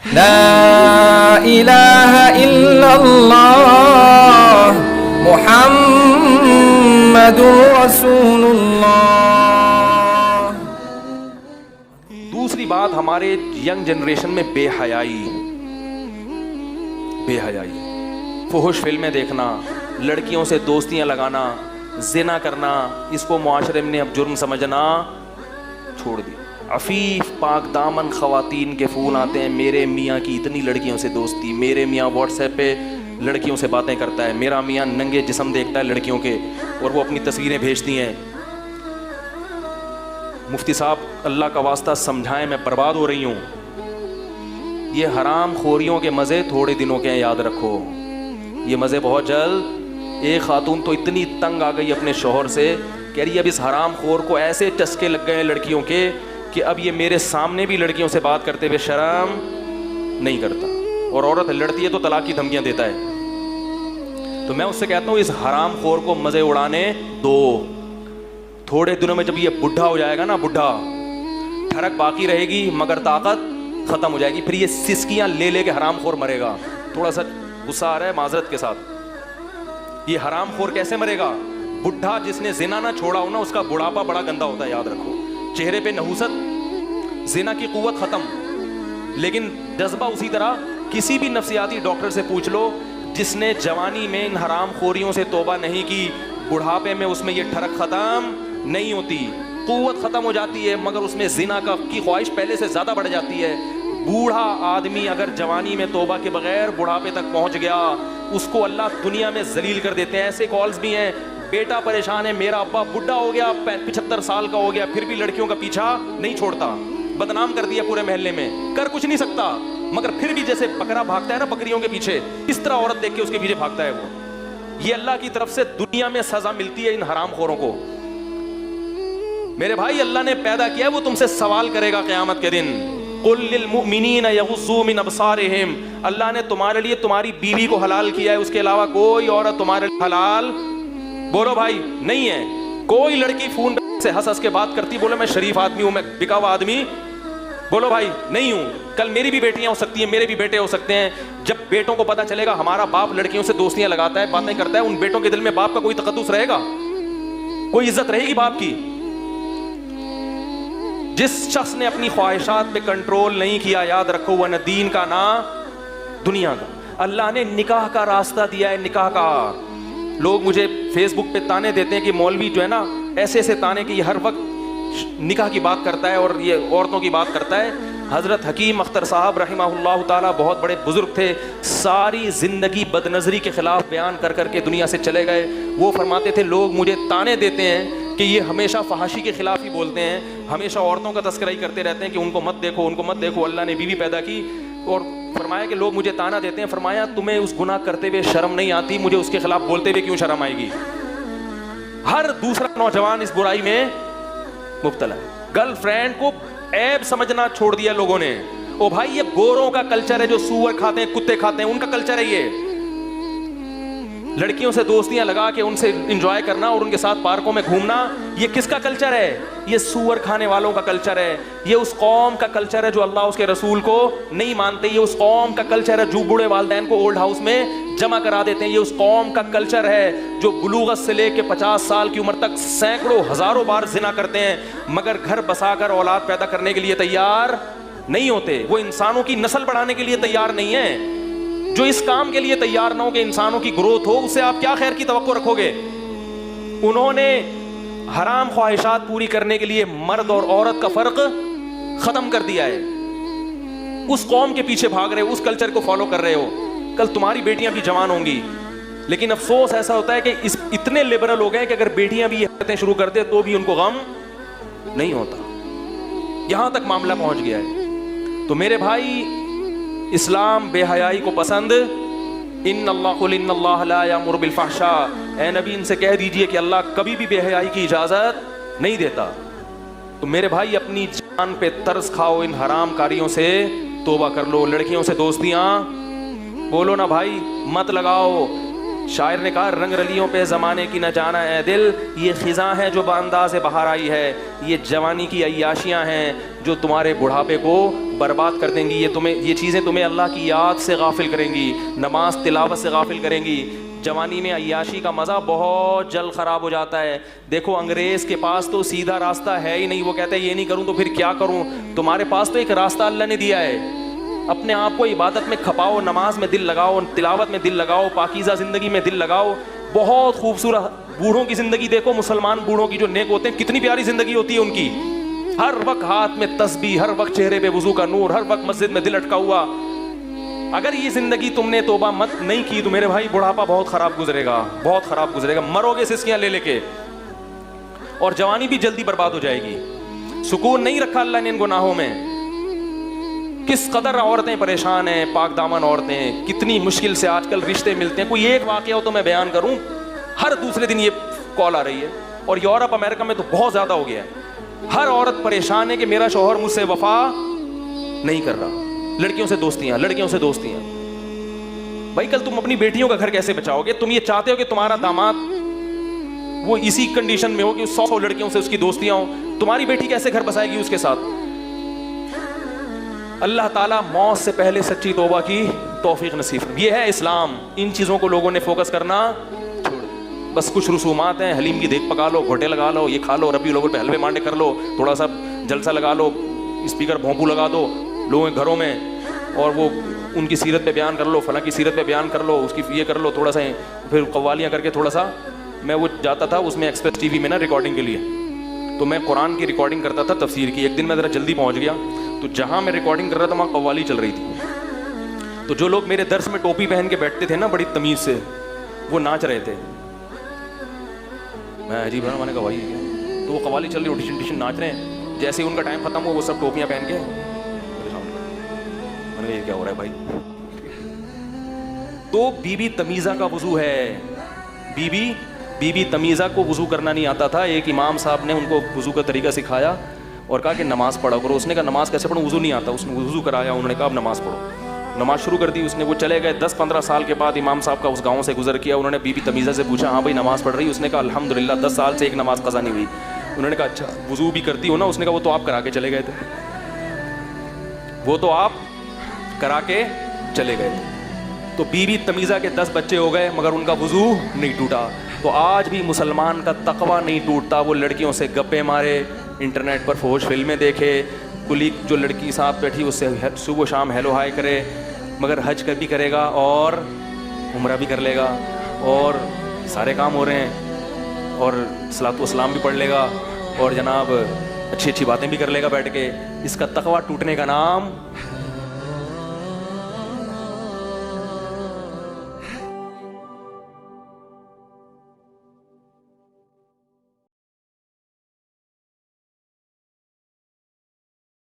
لا الہ الا اللہ محمد رسول اللہ۔ دوسری بات، ہمارے ینگ جنریشن میں بے حیائی، فحش فلمیں دیکھنا، لڑکیوں سے دوستیاں لگانا، زنا کرنا، اس کو معاشرے میں اب جرم سمجھنا چھوڑ دیا۔ عفیف پاک دامن خواتین کے فون آتے ہیں، میرے میاں کی اتنی لڑکیوں سے دوستی، میرے میاں واٹس ایپ پہ لڑکیوں سے باتیں کرتا ہے، میرا میاں ننگے جسم دیکھتا ہے لڑکیوں کے اور وہ اپنی تصویریں بھیجتی ہیں۔ مفتی صاحب اللہ کا واسطہ سمجھائیں، میں برباد ہو رہی ہوں۔ یہ حرام خوریوں کے مزے تھوڑے دنوں کے ہیں، یاد رکھو یہ مزے بہت جلد۔ ایک خاتون تو اتنی تنگ آ گئی اپنے شوہر سے، کہہ رہی اب اس حرام خور کو ایسے چسکے لگ گئے ہیں لڑکیوں کے کہ اب یہ میرے سامنے بھی لڑکیوں سے بات کرتے ہوئے شرم نہیں کرتا، اور عورت لڑتی ہے تو طلاق کی دھمکیاں دیتا ہے۔ تو میں اس سے کہتا ہوں اس حرام خور کو مزے اڑانے دو، تھوڑے دنوں میں جب یہ بڈھا ہو جائے گا نا، بڈھا ٹھڑک باقی رہے گی مگر طاقت ختم ہو جائے گی، پھر یہ سسکیاں لے لے کے حرام خور مرے گا۔ تھوڑا سا غصہ آ رہا ہے معذرت کے ساتھ۔ یہ حرام خور کیسے مرے گا؟ بڈھا جس نے زنا نہ چھوڑا ہو نا، اس کا بڑھاپا بڑا گندا ہوتا ہے، یاد رکھو۔ چہرے پہ نحوست، زنا کی قوت ختم، لیکن جذبہ اسی طرح۔ کسی بھی نفسیاتی ڈاکٹر سے پوچھ لو، جس نے جوانی میں ان حرام خوریوں سے توبہ نہیں کی، بڑھاپے میں اس میں یہ ٹھڑک ختم نہیں ہوتی، قوت ختم ہو جاتی ہے، مگر اس میں زنا کی خواہش پہلے سے زیادہ بڑھ جاتی ہے۔ بوڑھا آدمی اگر جوانی میں توبہ کے بغیر بڑھاپے تک پہنچ گیا، اس کو اللہ دنیا میں ذلیل کر دیتے ہیں۔ ایسے کالز بھی ہیں، بیٹا پریشان ہے، میرا ابا بڈھا ہو گیا، 75 سال کا ہو گیا، پھر بھی لڑکیوں کا پیچھا نہیں چھوڑتا، بدنام کر دیا پورے محلے میں، کر کچھ نہیں سکتا، مگر پھر بھی جیسے بکرا بھاگتا ہے نا بکریوں کے پیچھے، اس طرح عورت دیکھ کے اس کے پیچھے بھاگتا ہے وہ۔ یہ اللہ کی طرف سے دنیا میں سزا ملتی ہے ان حرام خوروں کو۔ میرے بھائی اللہ نے پیدا کیا ہے، وہ تم سے سوال کرے گا قیامت کے دن۔ قل للمؤمنین یغضوا من ابصارہم، اللہ نے تمہارے لیے تمہاری بیوی کو حلال کیا ہے، اس کے علاوہ کوئی عورت تمہارے لیے حلال بولو بھائی نہیں ہے۔ کوئی لڑکی فون سے ہنس ہنس کے بات کرتی، بولو میں شریف آدمی ہوں، میں بکا ہوا آدمی، بولو بھائی نہیں ہوں۔ کل میری بھی بیٹیاں ہو سکتی ہیں، میرے بھی بیٹے ہو سکتے ہیں۔ جب بیٹوں کو پتا چلے گا ہمارا باپ لڑکیوں سے دوستیاں لگاتا ہے، باتیں کرتا ہے، ان بیٹوں کے دل میں باپ کا کوئی تقدس رہے گا؟ کوئی عزت رہے گی باپ کی؟ جس شخص نے اپنی خواہشات پہ کنٹرول نہیں کیا، یاد رکھو وہ نہ دین کا نہ دنیا کا۔ اللہ نے نکاح کا راستہ دیا ہے، نکاح کا۔ لوگ مجھے فیس بک پہ تانے دیتے ہیں کہ مولوی جو ہے نا ایسے ایسے تانے کہ یہ ہر وقت نکاح کی بات کرتا ہے اور یہ عورتوں کی بات کرتا ہے۔ حضرت حکیم اختر صاحب رحمہ اللہ تعالیٰ بہت بڑے بزرگ تھے، ساری زندگی بد نظری کے خلاف بیان کر کر کے دنیا سے چلے گئے۔ وہ فرماتے تھے لوگ مجھے تانے دیتے ہیں کہ یہ ہمیشہ فحاشی کے خلاف ہی بولتے ہیں، ہمیشہ عورتوں کا تذکرہ ہی کرتے رہتے ہیں کہ ان کو مت دیکھو، ان کو مت دیکھو، اللہ نے بیوی پیدا کی۔ اور فرمایا کہ لوگ مجھے تانا دیتے ہیں، فرمایا تمہیں اس گناہ کرتے ہوئے شرم نہیں آتی، مجھے اس کے خلاف بولتے ہوئے کیوں شرم آئے گی؟ ہر دوسرا نوجوان اس برائی میں مبتلا ہے۔ گرل فرینڈ کو عیب سمجھنا چھوڑ دیا لوگوں نے۔ او بھائی یہ گوروں کا کلچر ہے، جو سور کھاتے ہیں، کتے کھاتے ہیں، ان کا کلچر ہے یہ۔ لڑکیوں سے دوستیاں لگا کے ان سے انجوائے کرنا اور ان کے ساتھ پارکوں میں گھومنا، یہ کس کا کلچر ہے؟ یہ سور کھانے والوں کا کلچر ہے۔ یہ اس قوم کا کلچر ہے جو اللہ اس کے رسول کو نہیں مانتے۔ یہ اس قوم کا کلچر ہے جو بوڑھے والدین کو اولڈ ہاؤس میں جمع کرا دیتے ہیں۔ یہ اس قوم کا کلچر ہے جو بلوغت سے لے کے 50 سال کی عمر تک سینکڑوں ہزاروں بار زنا کرتے ہیں، مگر گھر بسا کر اولاد پیدا کرنے کے لیے تیار نہیں ہوتے۔ وہ انسانوں کی نسل بڑھانے کے لیے تیار نہیں ہے۔ جو اس کام کے لیے تیار نہ ہو کہ انسانوں کی گروتھ ہو، اس سے آپ کیا خیر کی توقع رکھو گے؟ انہوں نے حرام خواہشات پوری کرنے کے لیے مرد اور عورت کا فرق ختم کر دیا ہے۔ اس قوم کے پیچھے بھاگ رہے ہو، اس کلچر کو فالو کر رہے ہو۔ کل تمہاری بیٹیاں بھی جوان ہوں گی، لیکن افسوس ایسا ہوتا ہے کہ اتنے لبرل ہو گئے کہ اگر بیٹیاں بھی یہ حرکتیں شروع کر دے تو بھی ان کو غم نہیں ہوتا۔ یہاں تک معاملہ پہنچ گیا ہے۔ تو میرے بھائی، اسلام بے حیائی کو پسند، ان اللہ لا یامر بالفحشاء، اے نبی ان سے کہہ دیجئے کہ اللہ کبھی بھی بے حیائی کی اجازت نہیں دیتا۔ تو میرے بھائی اپنی جان پہ ترس کھاؤ، ان حرام کاریوں سے توبہ کر لو۔ لڑکیوں سے دوستیاں بولو نا بھائی، مت لگاؤ۔ شاعر نے کہا رنگ رلیوں پہ زمانے کی نہ جانا اے دل، یہ خزاں ہے جو بانداز بہار آئی ہے، یہ جوانی کی عیاشیاں ہیں جو تمہارے بڑھاپے کو برباد کر دیں گی. یہ چیزیں تمہیں اللہ کی یاد سے غافل کریں گی, نماز تلاوت سے غافل کریں گی. جوانی میں عیاشی کا مزہ بہت جلد خراب ہو جاتا ہے. دیکھو انگریز کے پاس تو سیدھا راستہ ہے ہی نہیں, وہ کہتا ہے یہ نہیں کروں تو پھر کیا کروں. تمہارے پاس تو ایک راستہ اللہ نے دیا ہے. اپنے آپ کو عبادت میں کھپاؤ, نماز میں دل لگاؤ, تلاوت میں دل لگاؤ, پاکیزہ زندگی میں دل لگاؤ. بہت خوبصورت بوڑھوں کی زندگی دیکھو, مسلمان بوڑھوں کی جو نیک ہوتے ہیں, کتنی پیاری زندگی ہوتی ہے ان کی. ہر وقت ہاتھ میں تسبیح, ہر وقت چہرے پہ وضو کا نور, ہر وقت مسجد میں دل اٹکا ہوا. اگر یہ زندگی تم نے توبہ مت نہیں کی تو میرے بھائی بڑھاپا بہت خراب گزرے گا, بہت خراب گزرے گا. مرو گے سسکیاں لے لے کے, اور جوانی بھی جلدی برباد ہو جائے گی. سکون نہیں رکھا اللہ نے ان گناہوں میں. کس قدر عورتیں پریشان ہیں, پاک دامن عورتیں, کتنی مشکل سے آج کل رشتے ملتے ہیں. کوئی ایک واقعہ ہو تو میں بیان کروں, ہر دوسرے دن یہ کال آ رہی ہے. اور یورپ امریکہ میں تو بہت زیادہ ہو گیا ہے. ہر عورت پریشان ہے کہ میرا شوہر مجھ سے وفا نہیں کر رہا, لڑکیوں سے دوستیاں, لڑکیوں سے دوستیاں. بھائی کل تم اپنی بیٹیوں کا گھر کیسے بچاؤ گے؟ تم یہ چاہتے ہو کہ تمہارا داماد وہ اسی کنڈیشن میں ہو کہ 100 لڑکیوں سے اس کی دوستیاں ہوں, تمہاری بیٹی کیسے گھر بسائے گی اس کے ساتھ؟ اللہ تعالیٰ موت سے پہلے سچی توبہ کی توفیق نصیب. یہ ہے اسلام. ان چیزوں کو لوگوں نے فوکس کرنا چھوڑ, بس کچھ رسومات ہیں, حلیم کی دیکھ پکا لو, گھوٹے لگا لو, یہ کھا لو, ربیع الاول پہ حلوے مانڈے کر لو, تھوڑا سا جلسہ لگا لو, اسپیکر بھونپو لگا دو لوگوں کے گھروں میں, اور وہ ان کی سیرت پہ بیان کر لو, فلاں کی سیرت پہ بیان کر لو, اس کی یہ کر لو, تھوڑا سا پھر قوالیاں کر کے تھوڑا سا. میں وہ جاتا تھا اس میں ایکسپریس ٹی وی میں نا ریکارڈنگ کے لیے, تو میں قرآن کی ریکارڈنگ کرتا تھا تفسیر کی. ایک دن میں ذرا جلدی پہنچ گیا, تو جہاں میں ریکارڈنگ کر رہا تھا وہاں قوالی چل رہی تھی. تو جو لوگ میرے درس میں ٹوپی پہن کے بیٹھتے تھے نا بڑی تمیز سے, وہ ناچ رہے تھے. میں عجیب میں نے کہا بھائی کیا, تو وہ قوالی چل رہی, ٹیشن ٹیشن ناچ رہے ہیں. جیسے ان کا ٹائم ختم ہو وہ سب ٹوپیاں پہن کے, میں نے یہ کیا ہو رہا ہے بھائی. تو بی بی تمیزہ کا وضو ہے. بی بی تمیزہ کو وضو کرنا نہیں آتا تھا. ایک امام صاحب نے ان کو وضو کا طریقہ سکھایا اور کہا کہ نماز پڑھا کرو. اس نے کہا نماز کیسے پڑھوں, وضو نہیں آتا. اس نے وضو کرایا, انہوں نے کہا اب نماز پڑھو. نماز شروع کر دی اس نے. وہ چلے گئے. 10-15 سال کے بعد امام صاحب کا اس گاؤں سے گزر کیا. انہوں نے بی بی تمیزہ سے پوچھا ہاں بھائی نماز پڑھ رہی؟ اس نے کہا الحمدللہ 10 سال سے ایک نماز قضا نہیں ہوئی. انہوں نے کہا اچھا وضو بھی کرتی ہو نا؟ اس نے کہا وہ تو آپ کرا کے چلے گئے تھے, وہ تو آپ کرا کے چلے گئے تھے. تو بی بی تمیزہ کے 10 بچے ہو گئے مگر ان کا وضو نہیں ٹوٹا. تو آج بھی مسلمان کا تقویٰ نہیں ٹوٹتا. وہ لڑکیوں سے گپے مارے, انٹرنیٹ پر فوش فلمیں دیکھے, کلیگ جو لڑکی ساتھ بیٹھی اس سے صبح و شام ہیلو ہائی کرے, مگر حج بھی کرے گا اور عمرہ بھی کر لے گا اور سارے کام ہو رہے ہیں, اور صلاۃ و اسلام بھی پڑھ لے گا, اور جناب اچھی اچھی باتیں بھی کر لے گا بیٹھ کے. اس کا تقویٰ ٹوٹنے کا نام